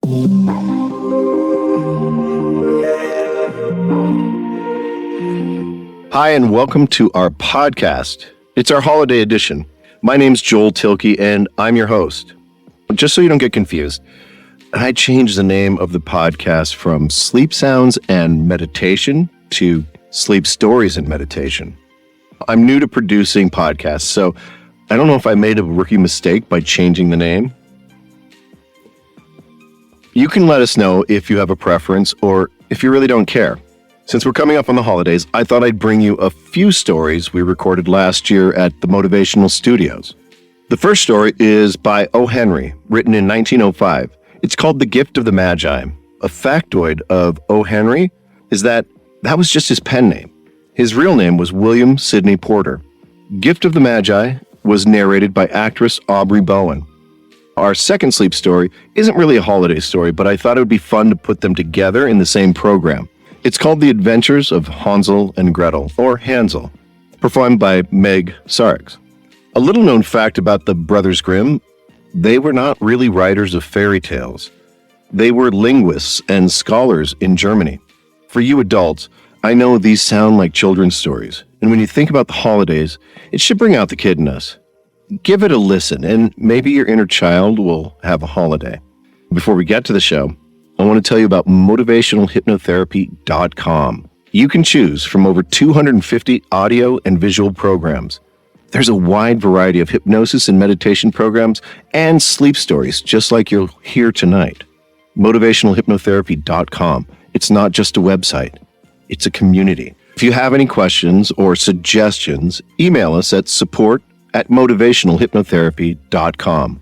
Hi, and welcome to our podcast. It's our holiday edition. My name's Joel Tilke, and I'm your host. Just so you don't get confused, I changed the name of the podcast from Sleep Sounds and Meditation to Sleep Stories and Meditation. I'm new to producing podcasts, so I don't know if I made a rookie mistake by changing the name. You can let us know if you have a preference or if you really don't care. Since we're coming up on the holidays, I thought I'd bring you a few stories we recorded last year at the Motivational Studios. The first story is by O. Henry, written in 1905. It's called The Gift of the Magi. A factoid of O. Henry is that was just his pen name. His real name was William Sidney Porter. Gift of the Magi was narrated by actress Aubrey Bowen. Our second sleep story isn't really a holiday story, but I thought it would be fun to put them together in the same program. It's called The Adventures of Hansel and Gretel, or Hansel, performed by Meg Sarks. A little-known fact about the Brothers Grimm, they were not really writers of fairy tales. They were linguists and scholars in Germany. For you adults, I know these sound like children's stories, and when you think about the holidays, it should bring out the kid in us. Give it a listen, and maybe your inner child will have a holiday. Before we get to the show, I want to tell you about motivationalhypnotherapy.com. You can choose from over 250 audio and visual programs. There's a wide variety of hypnosis and meditation programs and sleep stories, just like you'll hear tonight. Motivationalhypnotherapy.com. It's not just a website. It's a community. If you have any questions or suggestions, email us at support@motivationalhypnotherapy.com.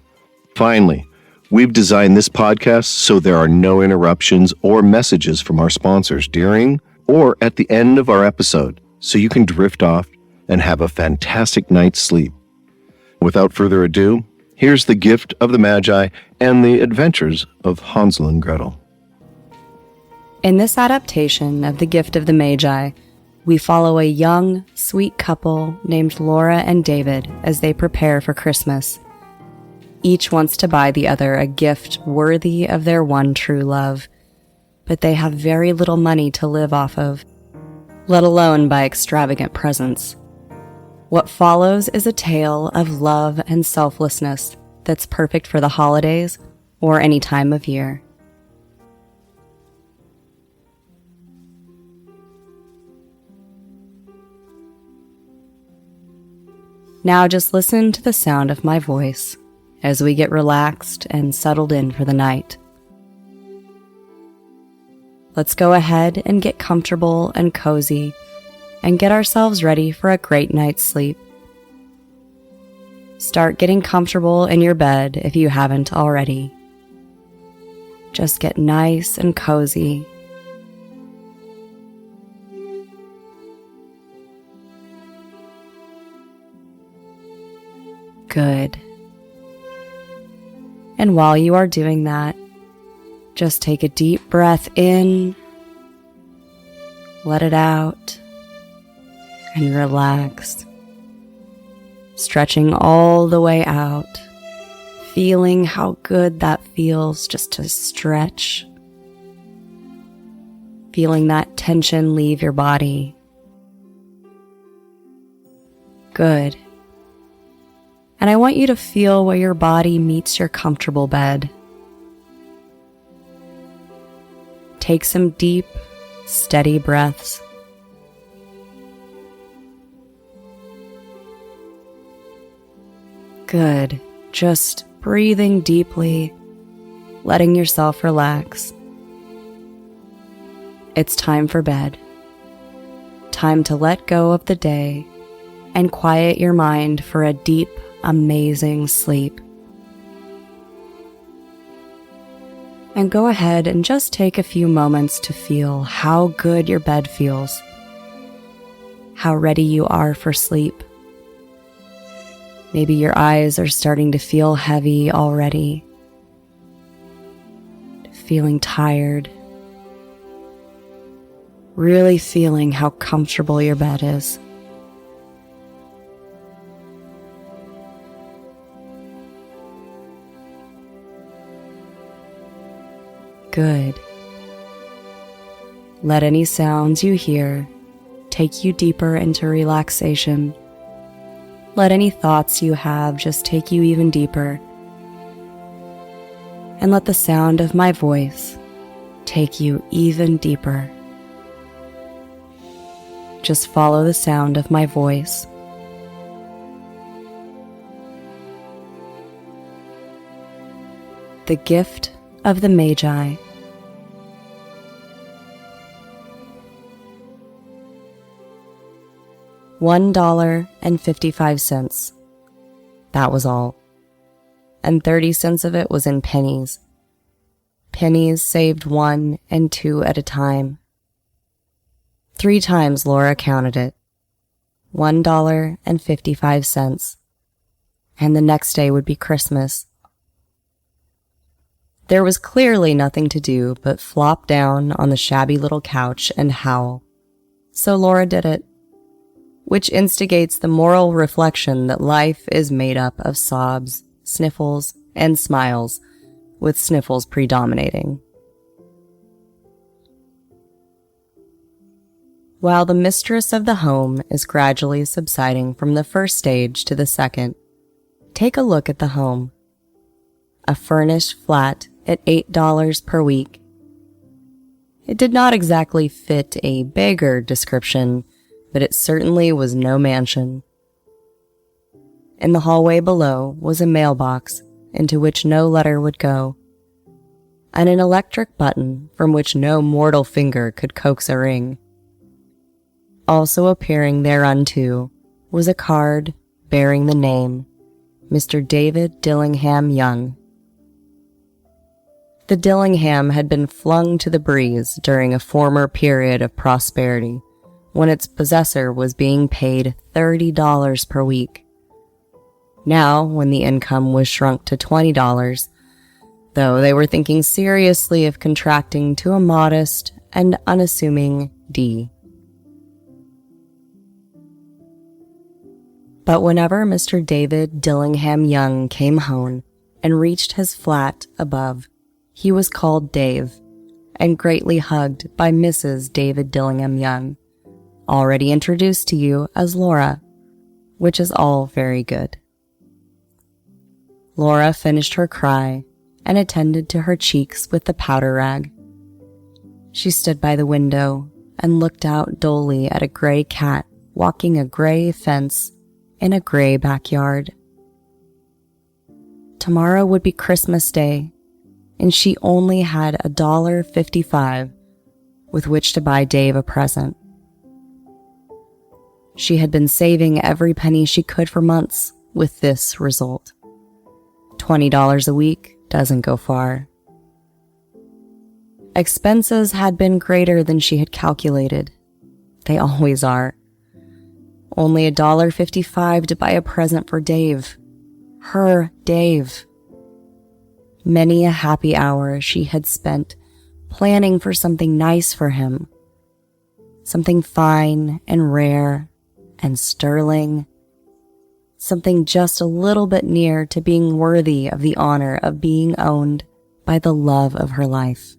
Finally, we've designed this podcast so there are no interruptions or messages from our sponsors during or at the end of our episode, so you can drift off and have a fantastic night's sleep. Without further ado, here's The Gift of the Magi and the Adventures of Hansel and Gretel. In this adaptation of The Gift of the Magi, we follow a young, sweet couple named Laura and David as they prepare for Christmas. Each wants to buy the other a gift worthy of their one true love, but they have very little money to live off of, let alone buy extravagant presents. What follows is a tale of love and selflessness that's perfect for the holidays or any time of year. Now just listen to the sound of my voice as we get relaxed and settled in for the night. Let's go ahead and get comfortable and cozy and get ourselves ready for a great night's sleep. Start getting comfortable in your bed if you haven't already. Just get nice and cozy. Good. And while you are doing that, just take a deep breath in, let it out, and relax. Stretching all the way out, feeling how good that feels just to stretch. Feeling that tension leave your body. Good. And I want you to feel where your body meets your comfortable bed. Take some deep, steady breaths. Good. Just breathing deeply, letting yourself relax. It's time for bed. Time to let go of the day and quiet your mind for a deep, amazing sleep. And go ahead and just take a few moments to feel how good your bed feels, how ready you are for sleep. Maybe your eyes are starting to feel heavy already, feeling tired, really feeling how comfortable your bed is. Good. Let any sounds you hear take you deeper into relaxation. Let any thoughts you have just take you even deeper. And let the sound of my voice take you even deeper. Just follow the sound of my voice. The gift of the Magi. $1.55. That was all. And 30 cents of it was in pennies. Pennies saved 1 and 2 at a time. 3 times Laura counted it. $1.55. And the next day would be Christmas. There was clearly nothing to do but flop down on the shabby little couch and howl. So Laura did it, which instigates the moral reflection that life is made up of sobs, sniffles, and smiles, with sniffles predominating. While the mistress of the home is gradually subsiding from the first stage to the second, take a look at the home. A furnished flat at $8 per week. It did not exactly fit a beggar description, but it certainly was no mansion. In the hallway below was a mailbox into which no letter would go, and an electric button from which no mortal finger could coax a ring. Also appearing thereunto was a card bearing the name Mr. David Dillingham Young. The Dillingham had been flung to the breeze during a former period of prosperity, when its possessor was being paid $30 per week. Now, when the income was shrunk to $20, though they were thinking seriously of contracting to a modest and unassuming D. But whenever Mr. David Dillingham Young came home and reached his flat above, he was called Dave and greatly hugged by Mrs. David Dillingham Young, already introduced to you as Laura, which is all very good. Laura finished her cry and attended to her cheeks with the powder rag. She stood by the window and looked out dully at a gray cat walking a gray fence in a gray backyard. Tomorrow would be Christmas Day, and she only had $1.55 with which to buy Dave a present. She had been saving every penny she could for months with this result. $20 a week doesn't go far. Expenses had been greater than she had calculated. They always are. Only $1.55 to buy a present for Dave. Her Dave. Many a happy hour she had spent planning for something nice for him. Something fine and rare and sterling. Something just a little bit near to being worthy of the honor of being owned by the love of her life.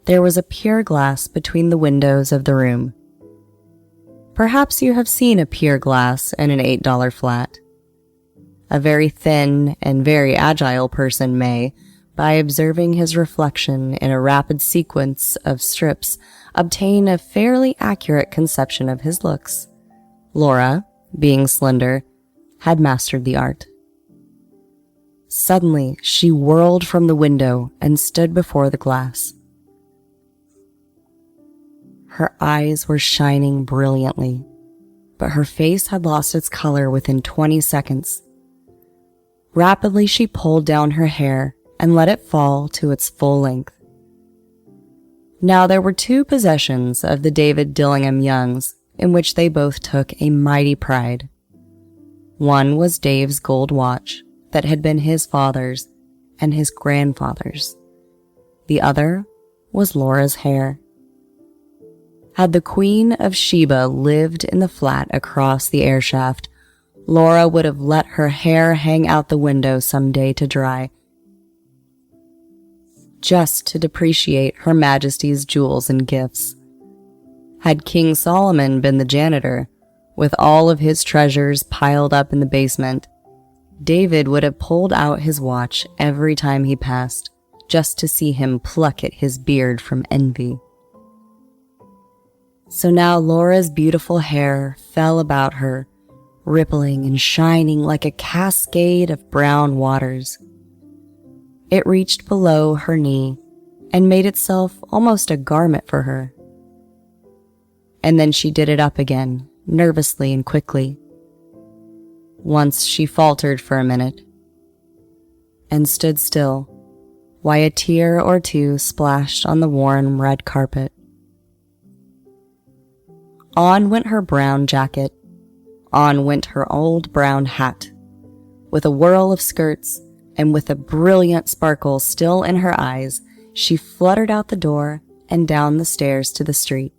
There was a pier glass between the windows of the room. Perhaps you have seen a pier glass in an $8 flat. A very thin and very agile person may, by observing his reflection in a rapid sequence of strips, obtain a fairly accurate conception of his looks. Laura, being slender, had mastered the art. Suddenly, she whirled from the window and stood before the glass. Her eyes were shining brilliantly, but her face had lost its color within 20 seconds. Rapidly, she pulled down her hair and let it fall to its full length. Now there were 2 possessions of the David Dillingham Youngs in which they both took a mighty pride. One was Dave's gold watch that had been his father's and his grandfather's. The other was Laura's hair. Had the Queen of Sheba lived in the flat across the air shaft, Laura would have let her hair hang out the window some day to dry. just to depreciate Her Majesty's jewels and gifts. Had King Solomon been the janitor, with all of his treasures piled up in the basement, David would have pulled out his watch every time he passed, just to see him pluck at his beard from envy. So now Laura's beautiful hair fell about her, rippling and shining like a cascade of brown waters. It reached below her knee and made itself almost a garment for her. And then she did it up again, nervously and quickly. Once she faltered for a minute and stood still, while a tear or two splashed on the worn red carpet. On went her brown jacket, on went her old brown hat, with a whirl of skirts and with a brilliant sparkle still in her eyes, she fluttered out the door and down the stairs to the street.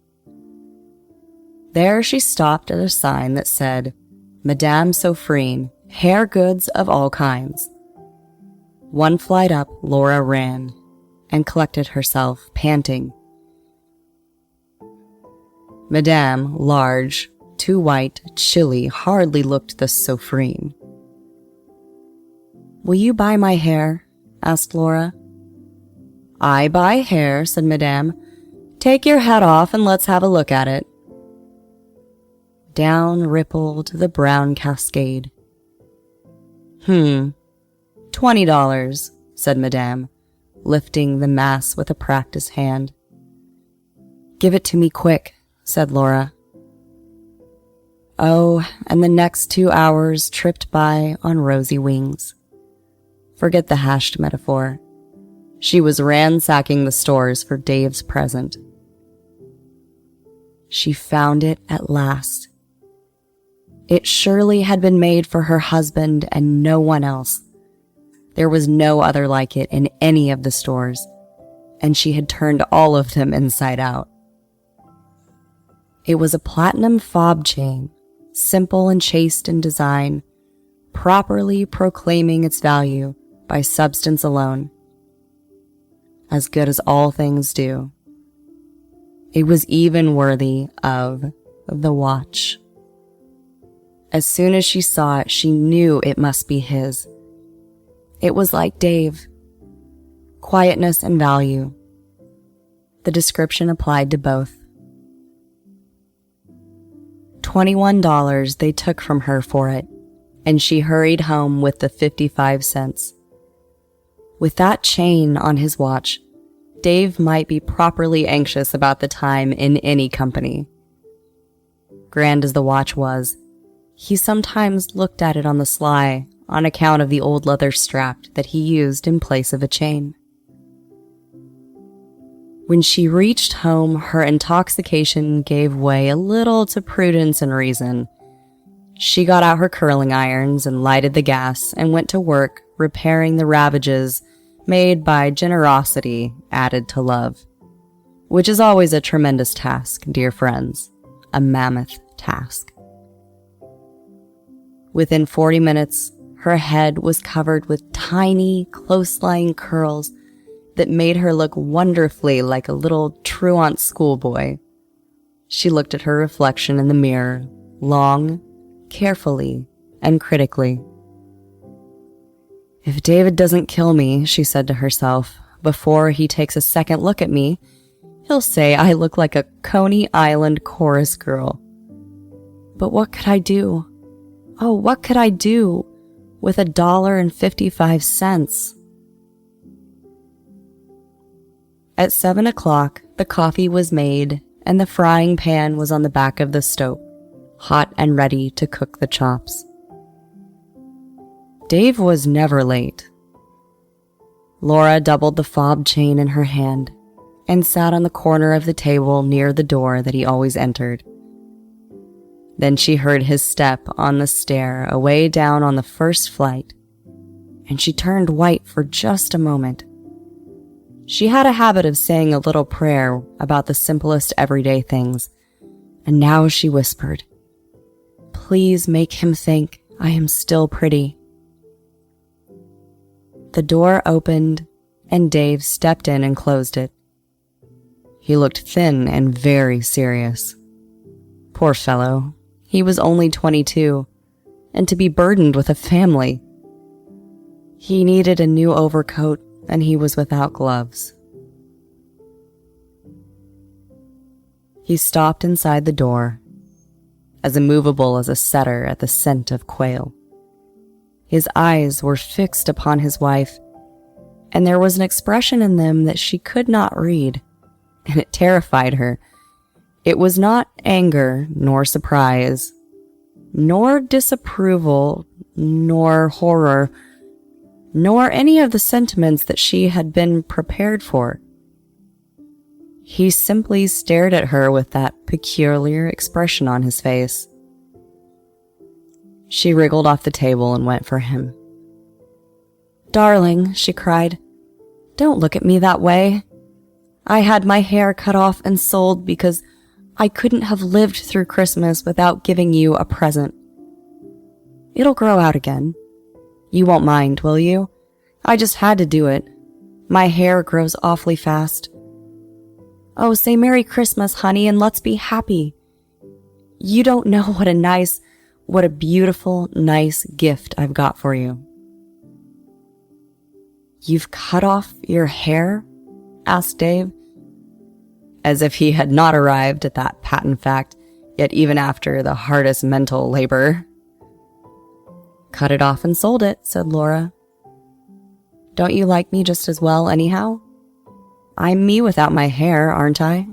There she stopped at a sign that said, Madame Sophronie, hair goods of all kinds. One flight up, Laura ran and collected herself, panting. Madame, large, too white, chilly, hardly looked the Sophronie. Will you buy my hair? Asked Laura. I buy hair, said Madame. Take your hat off and let's have a look at it. Down rippled the brown cascade. $20, said Madame, lifting the mass with a practiced hand. Give it to me quick, said Laura. Oh, and the next 2 hours tripped by on rosy wings. Forget the hashed metaphor. She was ransacking the stores for Dave's present. She found it at last. It surely had been made for her husband and no one else. There was no other like it in any of the stores, and she had turned all of them inside out. It was a platinum fob chain, simple and chaste in design, properly proclaiming its value by substance alone. As good as all things do. It was even worthy of the watch. As soon as she saw it, she knew it must be his. It was like Dave. Quietness and value. The description applied to both. $21 they took from her for it, and she hurried home with the 55 cents. With that chain on his watch, Dave might be properly anxious about the time in any company. Grand as the watch was, he sometimes looked at it on the sly on account of the old leather strap that he used in place of a chain. When she reached home, her intoxication gave way a little to prudence and reason. She got out her curling irons and lighted the gas and went to work repairing the ravages made by generosity added to love, which is always a tremendous task, dear friends, a mammoth task. Within 40 minutes, her head was covered with tiny, close-lying curls that made her look wonderfully like a little truant schoolboy. She looked at her reflection in the mirror, long, carefully, and critically. If David doesn't kill me, she said to herself, before he takes a second look at me, he'll say I look like a Coney Island chorus girl. But what could I do? Oh, what could I do with $1.55? At 7 o'clock, the coffee was made and the frying pan was on the back of the stove, hot and ready to cook the chops. Dave was never late. Laura doubled the fob chain in her hand and sat on the corner of the table near the door that he always entered. Then she heard his step on the stair away down on the first flight, and she turned white for just a moment. She had a habit of saying a little prayer about the simplest everyday things, and now she whispered, "Please make him think I am still pretty." The door opened, and Dave stepped in and closed it. He looked thin and very serious. Poor fellow, he was only 22, and to be burdened with a family. He needed a new overcoat, and he was without gloves. He stopped inside the door, as immovable as a setter at the scent of quail. His eyes were fixed upon his wife, and there was an expression in them that she could not read, and it terrified her. It was not anger, nor surprise, nor disapproval, nor horror, nor any of the sentiments that she had been prepared for. He simply stared at her with that peculiar expression on his face. She wriggled off the table and went for him. "Darling," she cried, "don't look at me that way. I had my hair cut off and sold because I couldn't have lived through Christmas without giving you a present. It'll grow out again. You won't mind, will you? I just had to do it. My hair grows awfully fast. Oh, say Merry Christmas, honey, and let's be happy. You don't know what a beautiful, nice gift I've got for you." "You've cut off your hair?" asked Dave, as if he had not arrived at that patent fact, yet even after the hardest mental labor. "Cut it off and sold it," said Laura. "Don't you like me just as well anyhow? I'm me without my hair, aren't I?"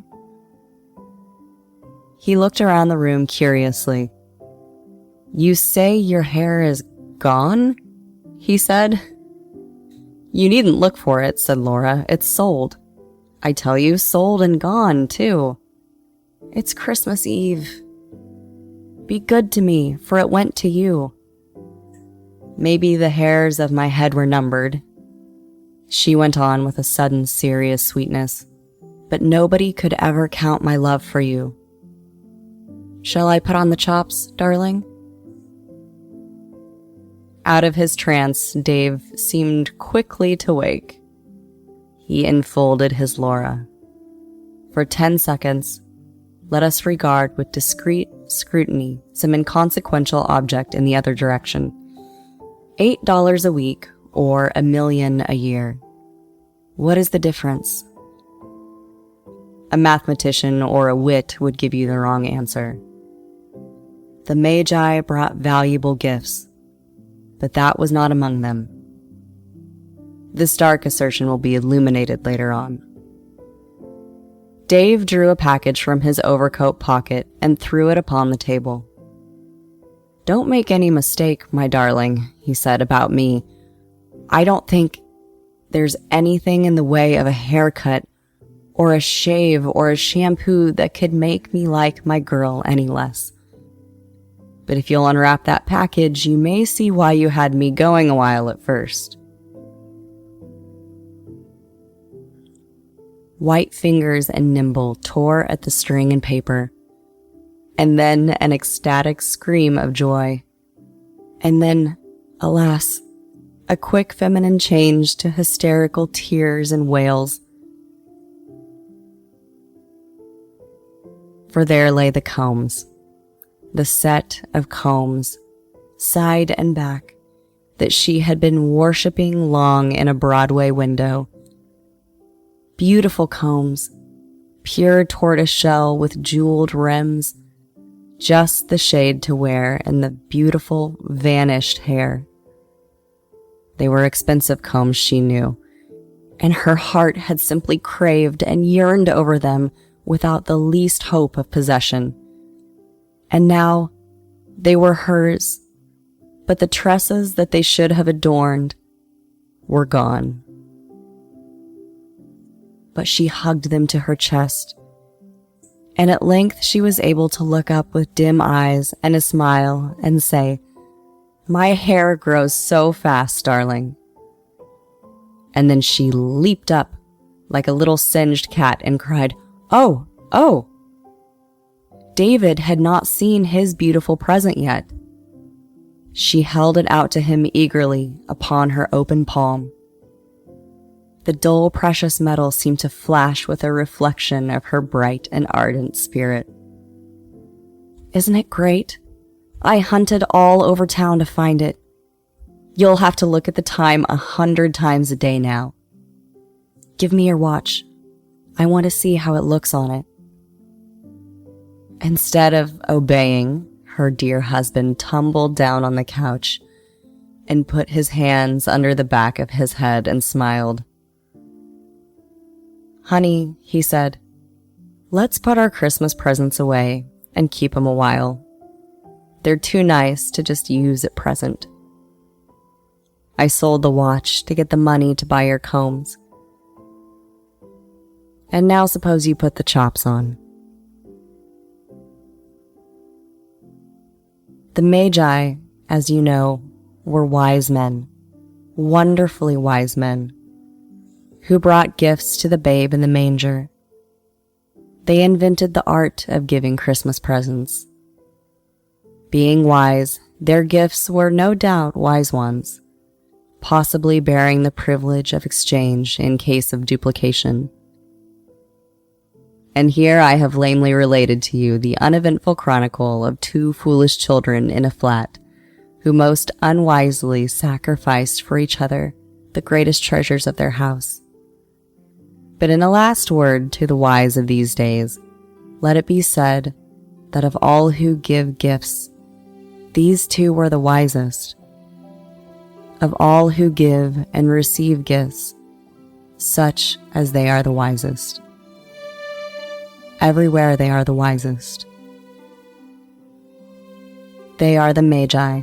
He looked around the room curiously. "You say your hair is gone?" he said. "You needn't look for it," said Laura. "It's sold. I tell you, sold and gone, too. It's Christmas Eve. Be good to me, for it went to you. Maybe the hairs of my head were numbered," she went on with a sudden serious sweetness, "but nobody could ever count my love for you. Shall I put on the chops, darling?" Out of his trance, Dave seemed quickly to wake. He enfolded his Laura. For 10 seconds, let us regard with discreet scrutiny some inconsequential object in the other direction. $8 a week or $1 million a year. What is the difference? A mathematician or a wit would give you the wrong answer. The Magi brought valuable gifts, but that was not among them. This dark assertion will be illuminated later on. Dave drew a package from his overcoat pocket and threw it upon the table. "Don't make any mistake, my darling," he said, "about me. I don't think there's anything in the way of a haircut or a shave or a shampoo that could make me like my girl any less. But if you'll unwrap that package, you may see why you had me going a while at first." White fingers and nimble tore at the string and paper, and then an ecstatic scream of joy, and then, alas, a quick feminine change to hysterical tears and wails. For there lay the combs, the set of combs, side and back, that she had been worshipping long in a Broadway window. Beautiful combs, pure tortoiseshell with jeweled rims, just the shade to wear in the beautiful, vanished hair. They were expensive combs, she knew, and her heart had simply craved and yearned over them without the least hope of possession. And now they were hers, but the tresses that they should have adorned were gone. But she hugged them to her chest, and at length she was able to look up with dim eyes and a smile and say, "My hair grows so fast, darling." And then she leaped up like a little singed cat and cried, "Oh, oh!" David had not seen his beautiful present yet. She held it out to him eagerly upon her open palm. The dull, precious metal seemed to flash with a reflection of her bright and ardent spirit. Isn't it great? I hunted all over town to find it. You'll have to look at the time 100 times a day now. Give me your watch. I want to see how it looks on it. Instead of obeying, her dear husband tumbled down on the couch and put his hands under the back of his head and smiled. Honey, he said, let's put our Christmas presents away and keep them a while. They're too nice to just use at present. I sold the watch to get the money to buy your combs. And now suppose you put the chops on. The Magi, as you know, were wise men, wonderfully wise men, who brought gifts to the babe in the manger. They invented the art of giving Christmas presents. Being wise, their gifts were no doubt wise ones, possibly bearing the privilege of exchange in case of duplication. And here I have lamely related to you the uneventful chronicle of two foolish children in a flat, who most unwisely sacrificed for each other the greatest treasures of their house. But in a last word to the wise of these days, let it be said that of all who give gifts, these two were the wisest. Of all who give and receive gifts, such as they are the wisest. Everywhere they are the wisest. They are the Magi.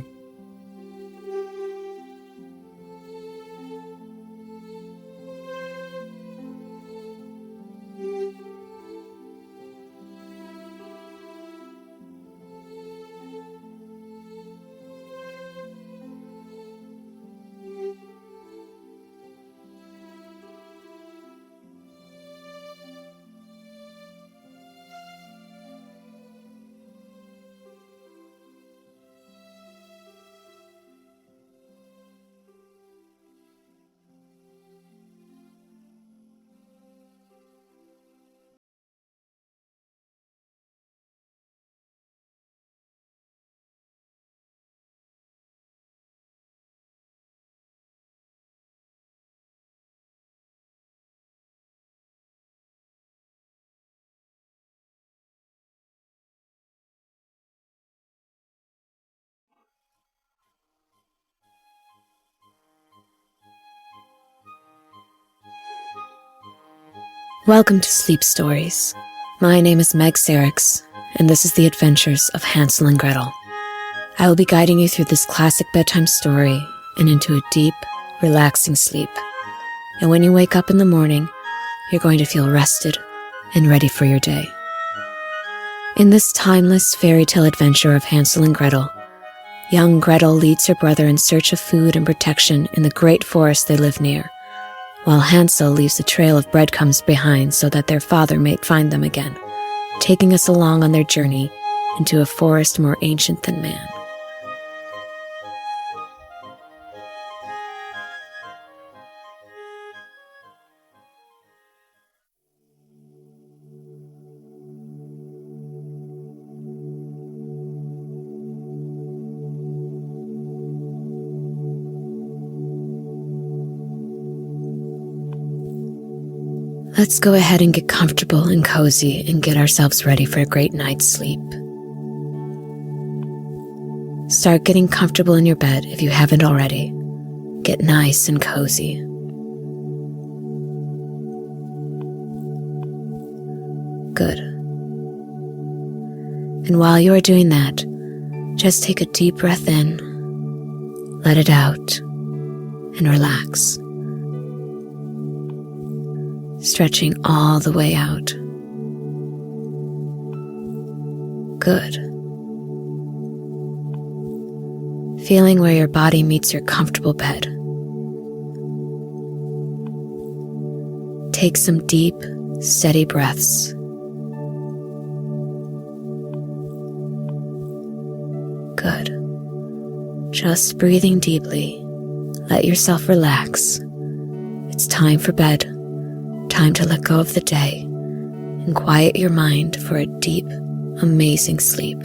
Welcome to Sleep Stories. My name is Meg Sarix, and this is the adventures of Hansel and Gretel. I will be guiding you through this classic bedtime story and into a deep, relaxing sleep. And when you wake up in the morning, you're going to feel rested and ready for your day. In this timeless fairy tale adventure of Hansel and Gretel, young Gretel leads her brother in search of food and protection in the great forest they live near, while Hansel leaves a trail of breadcrumbs behind so that their father may find them again, taking us along on their journey into a forest more ancient than man. Let's go ahead and get comfortable and cozy and get ourselves ready for a great night's sleep. Start getting comfortable in your bed if you haven't already. Get nice and cozy. Good. And while you are doing that, just take a deep breath in, let it out, and relax. Stretching all the way out. Good. Feeling where your body meets your comfortable bed. Take some deep, steady breaths. Good. Just breathing deeply, let yourself relax. It's It's time for bed, time to let go of the day, and quiet your mind for a deep, amazing sleep.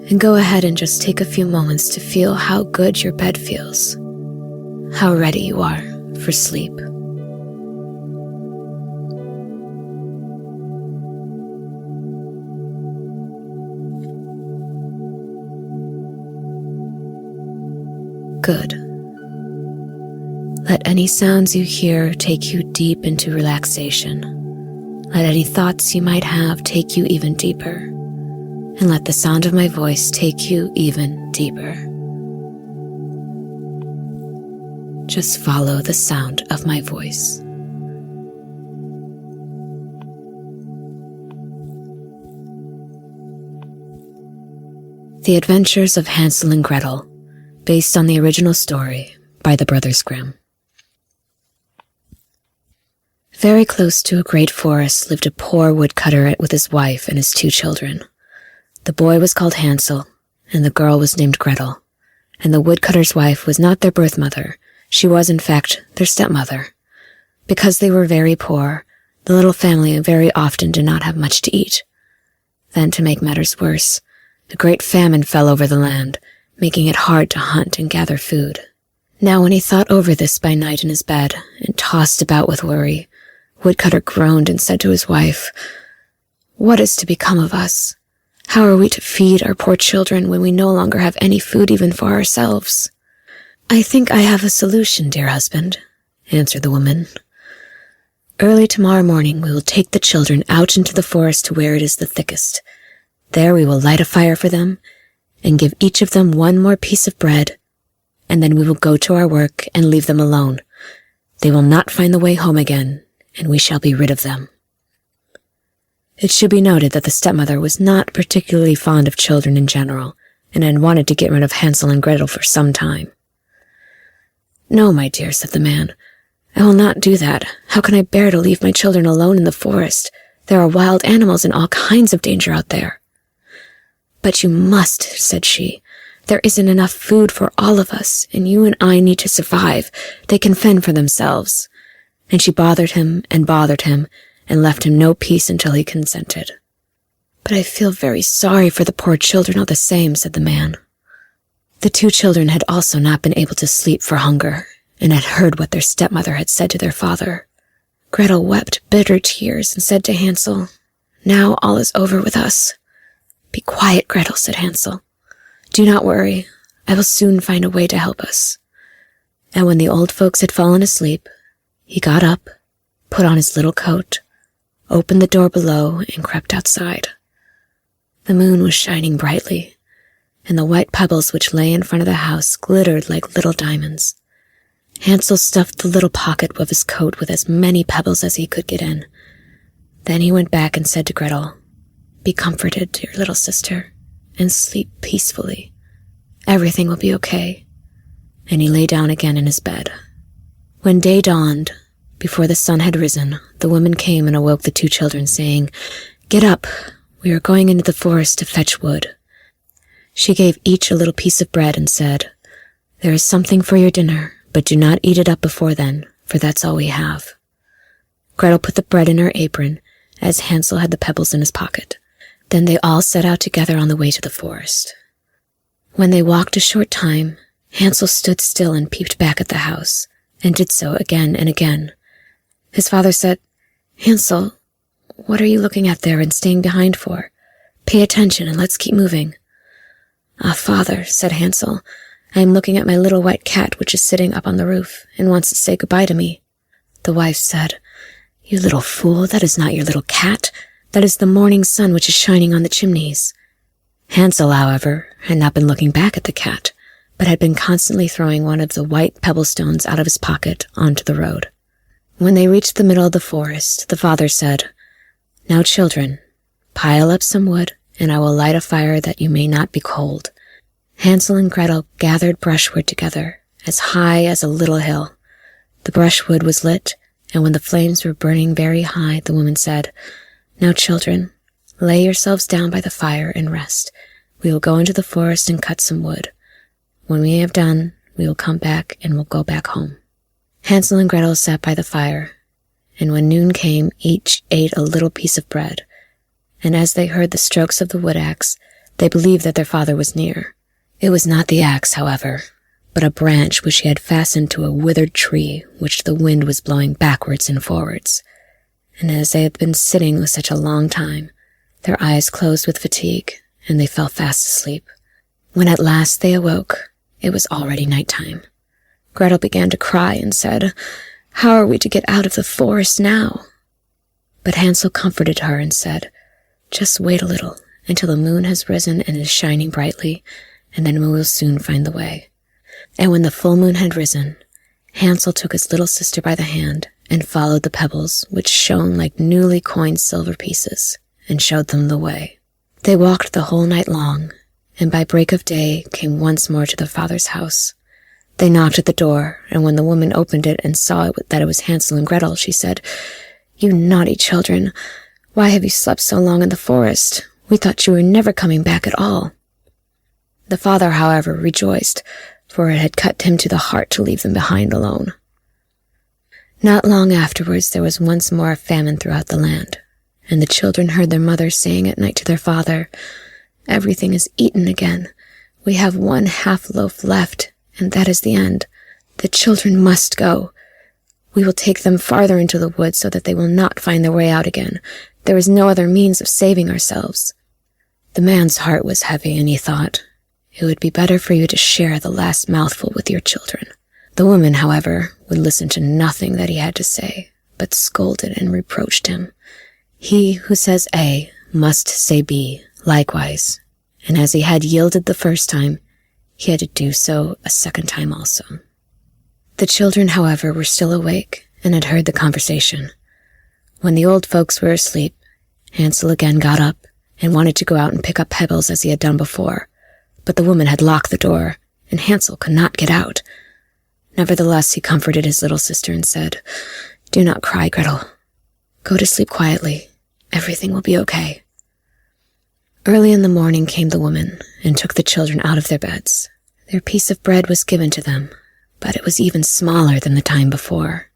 And go ahead and just take a few moments to feel how good your bed feels, how ready you are for sleep. Good. Let any sounds you hear take you deep into relaxation. Let any thoughts you might have take you even deeper. And let the sound of my voice take you even deeper. Just follow the sound of my voice. The Adventures of Hansel and Gretel, based on the original story by the Brothers Grimm. Very close to a great forest lived a poor woodcutter with his wife and his 2 children. The boy was called Hansel, and the girl was named Gretel, and the woodcutter's wife was not their birth mother. She was, in fact, their stepmother. Because they were very poor, the little family very often did not have much to eat. Then, to make matters worse, a great famine fell over the land, making it hard to hunt and gather food. Now when he thought over this by night in his bed and tossed about with worry, Woodcutter groaned and said to his wife, "What is to become of us? How are we to feed our poor children when we no longer have any food even for ourselves?" "I think I have a solution, dear husband," answered the woman. "Early tomorrow morning we will take the children out into the forest to where it is the thickest. There we will light a fire for them and give each of them 1 more piece of bread, and then we will go to our work and leave them alone. They will not find the way home again, and we shall be rid of them." It should be noted that the stepmother was not particularly fond of children in general, and had wanted to get rid of Hansel and Gretel for some time. "No, my dear," said the man, "I will not do that. How can I bear to leave my children alone in the forest? There are wild animals and all kinds of danger out there." "But you must," said she. "There isn't enough food for all of us, and you and I need to survive. They can fend for themselves." And she bothered him and left him no peace until he consented. "But I feel very sorry for the poor children all the same," said the man. The 2 children had also not been able to sleep for hunger, and had heard what their stepmother had said to their father. Gretel wept bitter tears and said to Hansel, "Now all is over with us." "Be quiet, Gretel," said Hansel. "Do not worry. I will soon find a way to help us." And when the old folks had fallen asleep, he got up, put on his little coat, opened the door below, and crept outside. The moon was shining brightly, and the white pebbles which lay in front of the house glittered like little diamonds. Hansel stuffed the little pocket of his coat with as many pebbles as he could get in. Then he went back and said to Gretel, "Be comforted, dear little sister, and sleep peacefully. Everything will be okay." And he lay down again in his bed. When day dawned, before the sun had risen, the woman came and awoke the 2 children, saying, "Get up, we are going into the forest to fetch wood." She gave each a little piece of bread and said, "There is something for your dinner, but do not eat it up before then, for that's all we have." Gretel put the bread in her apron, as Hansel had the pebbles in his pocket. Then they all set out together on the way to the forest. When they walked a short time, Hansel stood still and peeped back at the house, and did so again and again. His father said, "Hansel, what are you looking at there and staying behind for? Pay attention and let's keep moving." "Ah, father," said Hansel, "I am looking at my little white cat which is sitting up on the roof and wants to say goodbye to me." The wife said, "You little fool, that is not your little cat. That is the morning sun which is shining on the chimneys." Hansel, however, had not been looking back at the cat, but had been constantly throwing one of the white pebble stones out of his pocket onto the road. When they reached the middle of the forest, the father said, "Now, children, pile up some wood, and I will light a fire that you may not be cold." Hansel and Gretel gathered brushwood together, as high as a little hill. The brushwood was lit, and when the flames were burning very high, the woman said, "Now, children, lay yourselves down by the fire and rest. We will go into the forest and cut some wood. When we have done, we will come back and we'll go back home. Hansel and Gretel sat by the fire, and when noon came, each ate a little piece of bread. And as they heard the strokes of the wood axe, they believed that their father was near. It was not the axe, however, but a branch which he had fastened to a withered tree which the wind was blowing backwards and forwards. And as they had been sitting with such a long time, their eyes closed with fatigue, and they fell fast asleep. When at last they awoke, it was already night-time. Gretel began to cry and said, "How are we to get out of the forest now?" But Hansel comforted her and said, "Just wait a little until the moon has risen and is shining brightly, and then we will soon find the way." And when the full moon had risen, Hansel took his little sister by the hand and followed the pebbles, which shone like newly coined silver pieces, and showed them the way. They walked the whole night long, and by break of day came once more to their father's house. They knocked at the door, and when the woman opened it and saw that it was Hansel and Gretel, she said, "You naughty children, why have you slept so long in the forest? We thought you were never coming back at all." The father, however, rejoiced, for it had cut him to the heart to leave them behind alone. Not long afterwards there was once more a famine throughout the land, and the children heard their mother saying at night to their father, "Everything is eaten again. We have one half loaf left, and that is the end. The children must go. We will take them farther into the woods so that they will not find their way out again. There is no other means of saving ourselves." The man's heart was heavy, and he thought, "It would be better for you to share the last mouthful with your children." The woman, however, would listen to nothing that he had to say, but scolded and reproached him. He who says A must say B likewise, and as he had yielded the first time, he had to do so a second time also. The children, however, were still awake and had heard the conversation. When the old folks were asleep, Hansel again got up and wanted to go out and pick up pebbles as he had done before, but the woman had locked the door, and Hansel could not get out. Nevertheless, he comforted his little sister and said, "Do not cry, Gretel. Go to sleep quietly. Everything will be okay." Early in the morning came the woman and took the children out of their beds. Their piece of bread was given to them, but it was even smaller than the time before.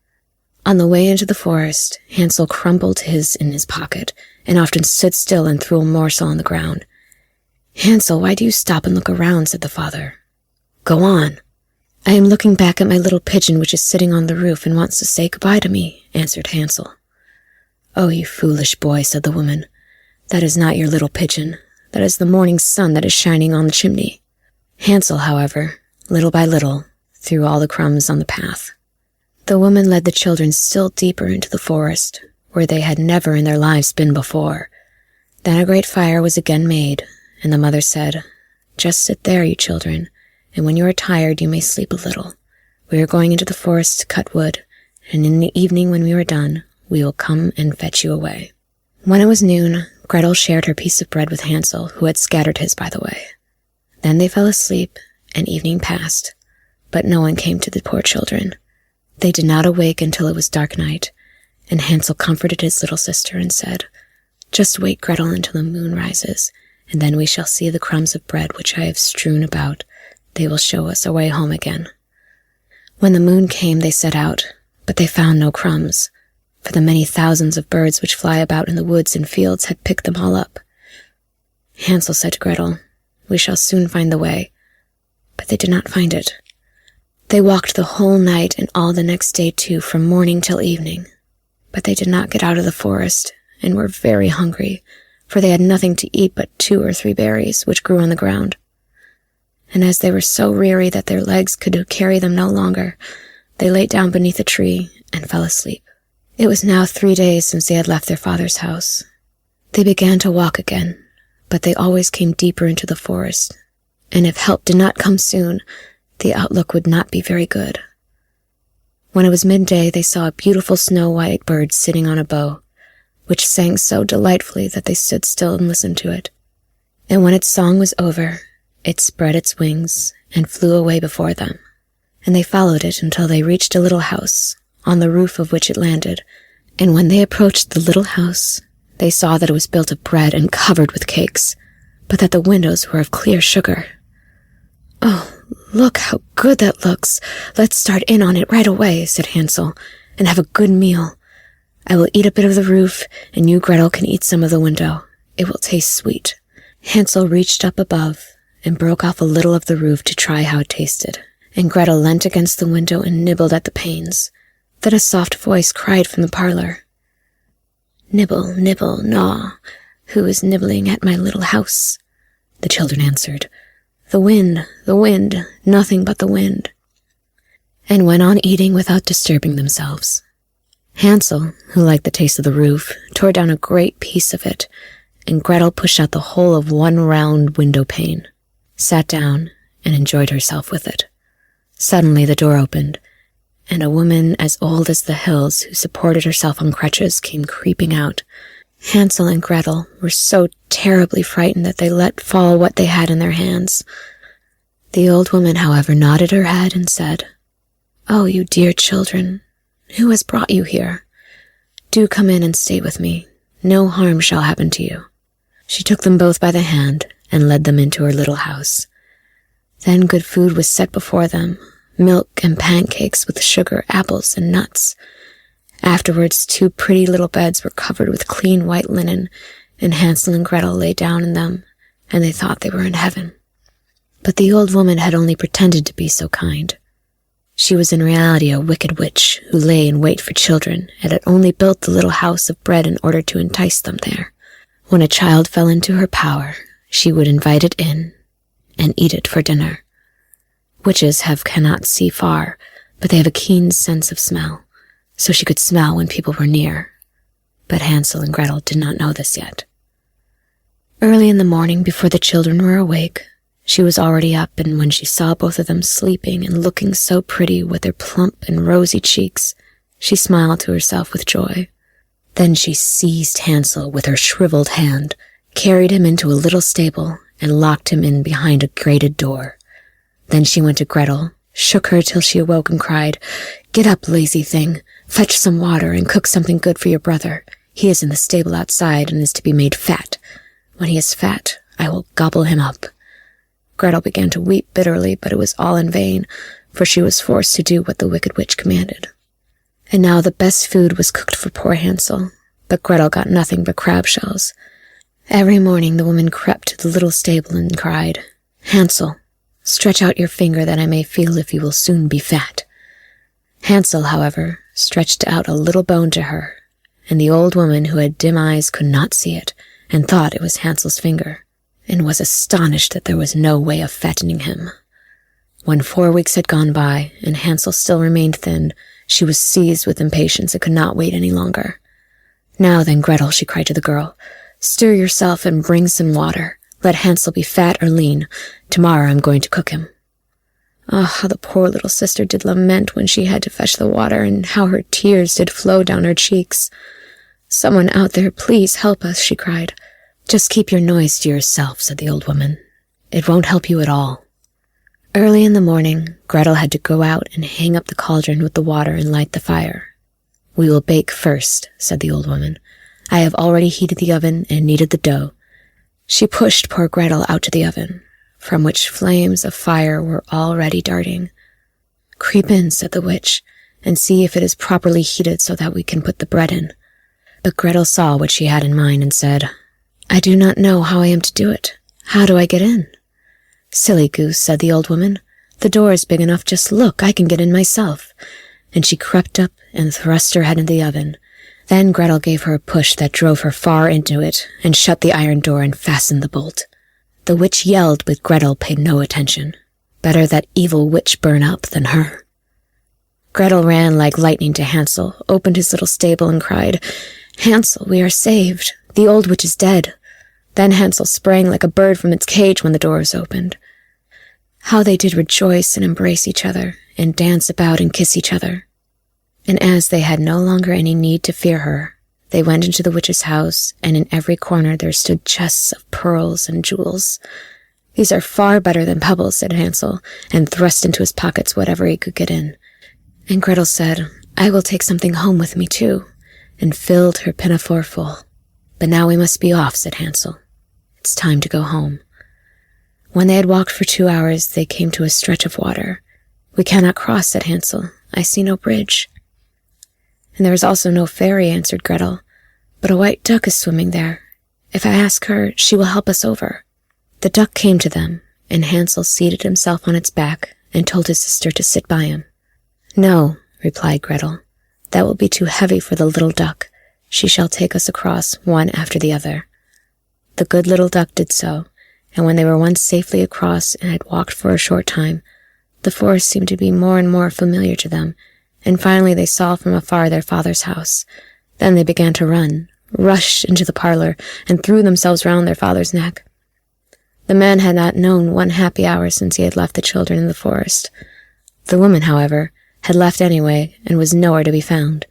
On the way into the forest, Hansel crumbled his in his pocket and often stood still and threw a morsel on the ground. "Hansel, why do you stop and look around?" said the father. "Go on." "I am looking back at my little pigeon which is sitting on the roof and wants to say goodbye to me," answered Hansel. "Oh, you foolish boy," said the woman. "That is not your little pigeon. That is the morning sun that is shining on the chimney." Hansel, however, little by little, threw all the crumbs on the path. The woman led the children still deeper into the forest, where they had never in their lives been before. Then a great fire was again made, and the mother said, "Just sit there, you children, and when you are tired you may sleep a little. We are going into the forest to cut wood, and in the evening when we are done, we will come and fetch you away." When it was noon, Gretel shared her piece of bread with Hansel, who had scattered his by the way. Then they fell asleep, and evening passed, but no one came to the poor children. They did not awake until it was dark night, and Hansel comforted his little sister and said, "Just wait, Gretel, until the moon rises, and then we shall see the crumbs of bread which I have strewn about. They will show us our way home again." When the moon came, they set out, but they found no crumbs, for the many thousands of birds which fly about in the woods and fields had picked them all up. Hansel said to Gretel, "We shall soon find the way," but they did not find it. They walked the whole night and all the next day too, from morning till evening, but they did not get out of the forest, and were very hungry, for they had nothing to eat but 2 or 3 berries which grew on the ground. And as they were so weary that their legs could carry them no longer, they lay down beneath a tree and fell asleep. It was now 3 days since they had left their father's house. They began to walk again, but they always came deeper into the forest, and if help did not come soon, the outlook would not be very good. When it was midday, they saw a beautiful snow-white bird sitting on a bough, which sang so delightfully that they stood still and listened to it. And when its song was over, it spread its wings and flew away before them, and they followed it until they reached a little house, on the roof of which it landed, and when they approached the little house, they saw that it was built of bread and covered with cakes, but that the windows were of clear sugar. "Oh, look how good that looks. Let's start in on it right away," said Hansel, "and have a good meal. I will eat a bit of the roof, and you, Gretel, can eat some of the window. It will taste sweet." Hansel reached up above and broke off a little of the roof to try how it tasted, and Gretel leant against the window and nibbled at the panes. Then a soft voice cried from the parlor, "Nibble, nibble, gnaw. Who is nibbling at my little house?" The children answered, the wind, nothing but the wind," and went on eating without disturbing themselves. Hansel, who liked the taste of the roof, tore down a great piece of it, and Gretel pushed out the whole of one round window pane, sat down, and enjoyed herself with it. Suddenly the door opened, and a woman as old as the hills, who supported herself on crutches, came creeping out. Hansel and Gretel were so terribly frightened that they let fall what they had in their hands. The old woman, however, nodded her head and said, "Oh, you dear children, who has brought you here? Do come in and stay with me. No harm shall happen to you." She took them both by the hand and led them into her little house. Then good food was set before them, milk and pancakes with sugar, apples, and nuts. Afterwards, 2 pretty little beds were covered with clean white linen, and Hansel and Gretel lay down in them, and they thought they were in heaven. But the old woman had only pretended to be so kind. She was in reality a wicked witch who lay in wait for children and had only built the little house of bread in order to entice them there. When a child fell into her power, she would invite it in and eat it for dinner. Witches cannot see far, but they have a keen sense of smell, so she could smell when people were near. But Hansel and Gretel did not know this yet. Early in the morning, before the children were awake, she was already up, and when she saw both of them sleeping and looking so pretty with their plump and rosy cheeks, she smiled to herself with joy. Then she seized Hansel with her shriveled hand, carried him into a little stable, and locked him in behind a grated door. Then she went to Gretel, shook her till she awoke, and cried, "Get up, lazy thing. Fetch some water and cook something good for your brother. He is in the stable outside and is to be made fat. When he is fat, I will gobble him up." Gretel began to weep bitterly, but it was all in vain, for she was forced to do what the wicked witch commanded. And now the best food was cooked for poor Hansel, but Gretel got nothing but crab shells. Every morning the woman crept to the little stable and cried, "Hansel, stretch out your finger that I may feel if you will soon be fat." Hansel, however, stretched out a little bone to her, and the old woman, who had dim eyes, could not see it, and thought it was Hansel's finger, and was astonished that there was no way of fattening him. When 4 weeks had gone by, and Hansel still remained thin, she was seized with impatience and could not wait any longer. "Now then, Gretel," she cried to the girl, "stir yourself and bring some water. Let Hansel be fat or lean. Tomorrow I'm going to cook him." Ah, how the poor little sister did lament when she had to fetch the water, and how her tears did flow down her cheeks. "Someone out there, please help us," she cried. "Just keep your noise to yourself," said the old woman. "It won't help you at all." Early in the morning, Gretel had to go out and hang up the cauldron with the water and light the fire. "We will bake first," said the old woman. "I have already heated the oven and kneaded the dough." She pushed poor Gretel out to the oven, from which flames of fire were already darting. "Creep in," said the witch, "and see if it is properly heated so that we can put the bread in." But Gretel saw what she had in mind and said, "I do not know how I am to do it. How do I get in?" "Silly goose," said the old woman. "The door is big enough. Just look, I can get in myself." And she crept up and thrust her head into the oven. Then Gretel gave her a push that drove her far into it, and shut the iron door and fastened the bolt. The witch yelled, but Gretel paid no attention. Better that evil witch burn up than her. Gretel ran like lightning to Hansel, opened his little stable, and cried, "Hansel, we are saved. The old witch is dead." Then Hansel sprang like a bird from its cage when the door was opened. How they did rejoice and embrace each other, and dance about and kiss each other. And as they had no longer any need to fear her, they went into the witch's house, and in every corner there stood chests of pearls and jewels. "These are far better than pebbles," said Hansel, and thrust into his pockets whatever he could get in. And Gretel said, "I will take something home with me too," and filled her pinafore full. "But now we must be off," said Hansel. "It's time to go home." When they had walked for 2 hours, they came to a stretch of water. "We cannot cross," said Hansel. "I see no bridge." "And there is also no ferry," answered Gretel. "But a white duck is swimming there. If I ask her, she will help us over." The duck came to them, and Hansel seated himself on its back and told his sister to sit by him. "No," replied Gretel, "that will be too heavy for the little duck. She shall take us across, one after the other." The good little duck did so, and when they were once safely across and had walked for a short time, the forest seemed to be more and more familiar to them, and finally they saw from afar their father's house. Then they began to run, rushed into the parlor, and threw themselves round their father's neck. The man had not known one happy hour since he had left the children in the forest. The woman, however, had left anyway, and was nowhere to be found.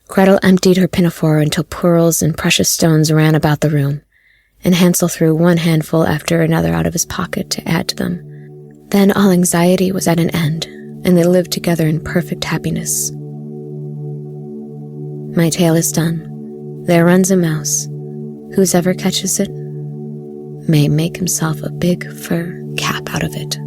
Gretel emptied her pinafore until pearls and precious stones ran about the room, and Hansel threw one handful after another out of his pocket to add to them. Then all anxiety was at an end, and they lived together in perfect happiness. My tale is done. There runs a mouse. Whosoever catches it may make himself a big fur cap out of it.